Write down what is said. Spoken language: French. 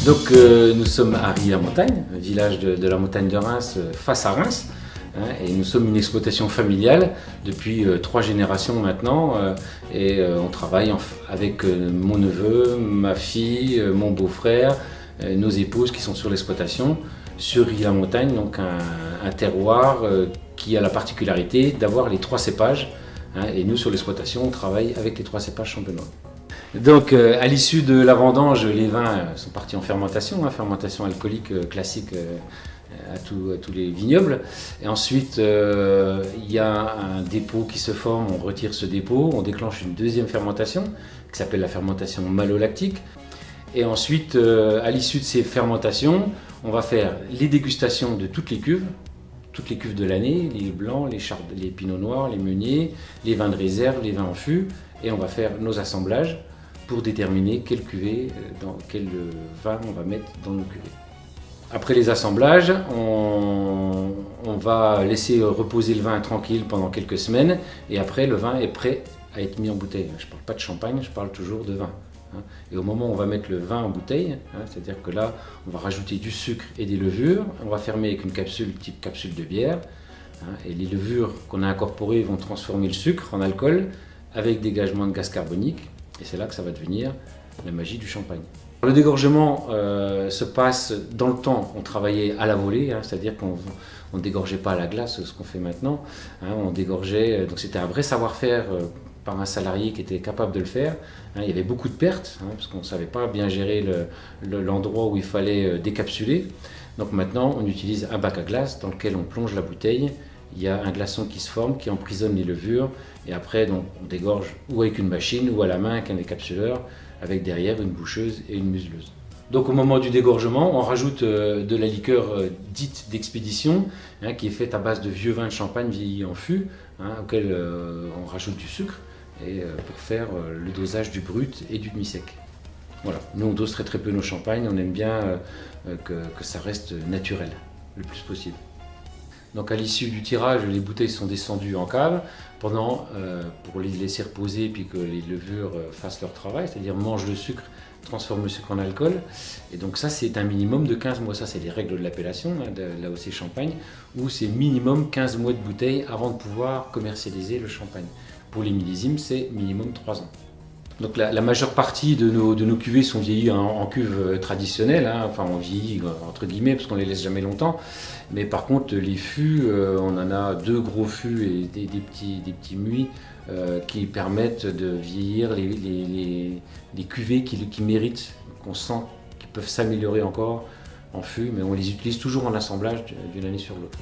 Donc nous sommes à Rilly-la-Montagne, un village de la montagne de Reims, face à Reims. Et nous sommes une exploitation familiale depuis 3 générations maintenant. On travaille avec mon neveu, ma fille, mon beau-frère, nos épouses qui sont sur l'exploitation, sur Rilly-la-Montagne, donc un terroir qui a la particularité d'avoir les 3 cépages. Et nous, sur l'exploitation, on travaille avec les 3 cépages champenois. Donc, à l'issue de la vendange, les vins sont partis en fermentation, fermentation alcoolique classique à tous les vignobles. Et ensuite, il y a un dépôt qui se forme, on retire ce dépôt, on déclenche une deuxième fermentation qui s'appelle la fermentation malolactique. Et ensuite, à l'issue de ces fermentations, on va faire les dégustations de toutes les cuves de l'année, les blancs, les pinots noirs, les meuniers, les vins de réserve, les vins en fût, et on va faire nos assemblages pour déterminer quelle cuvée, dans quel vin on va mettre dans nos cuvées. Après les assemblages, on va laisser reposer le vin tranquille pendant quelques semaines, et après le vin est prêt à être mis en bouteille. Je ne parle pas de champagne, je parle toujours de vin. Et au moment où on va mettre le vin en bouteille, c'est-à-dire que là, on va rajouter du sucre et des levures, on va fermer avec une capsule type capsule de bière, et les levures qu'on a incorporées vont transformer le sucre en alcool avec dégagement de gaz carbonique, et c'est là que ça va devenir la magie du champagne. Le dégorgement se passe dans le temps, on travaillait à la volée, c'est-à-dire qu'on ne dégorgeait pas à la glace, ce qu'on fait maintenant, on dégorgeait, donc c'était un vrai savoir-faire par un salarié qui était capable de le faire. Il y avait beaucoup de pertes, parce qu'on ne savait pas bien gérer l'endroit où il fallait décapsuler. Donc maintenant, on utilise un bac à glace dans lequel on plonge la bouteille. Il y a un glaçon qui se forme, qui emprisonne les levures. Et après, donc, on dégorge ou avec une machine ou à la main avec un décapsuleur, avec derrière une boucheuse et une museleuse. Donc au moment du dégorgement, on rajoute de la liqueur dite d'expédition, qui est faite à base de vieux vins de champagne vieillis en fût, auquel on rajoute du sucre, et pour faire le dosage du brut et du demi-sec. Voilà. Nous on dose très peu nos champagnes, on aime bien que ça reste naturel le plus possible. Donc à l'issue du tirage, les bouteilles sont descendues en cave pour les laisser reposer puis que les levures fassent leur travail, c'est-à-dire mangent le sucre, transforment le sucre en alcool. Et donc ça c'est un minimum de 15 mois, ça c'est les règles de l'appellation de l'AOC Champagne, où c'est minimum 15 mois de bouteille avant de pouvoir commercialiser le champagne. Pour les millésimes, c'est minimum 3 ans. Donc la majeure partie de nos cuvées sont vieillies en cuve traditionnelle, enfin on vieillit entre guillemets parce qu'on les laisse jamais longtemps. Mais par contre les fûts, on en a 2 gros fûts et des petits muits qui permettent de vieillir les cuvées qui méritent, qu'on sent, qui peuvent s'améliorer encore en fût, mais on les utilise toujours en assemblage d'une année sur l'autre.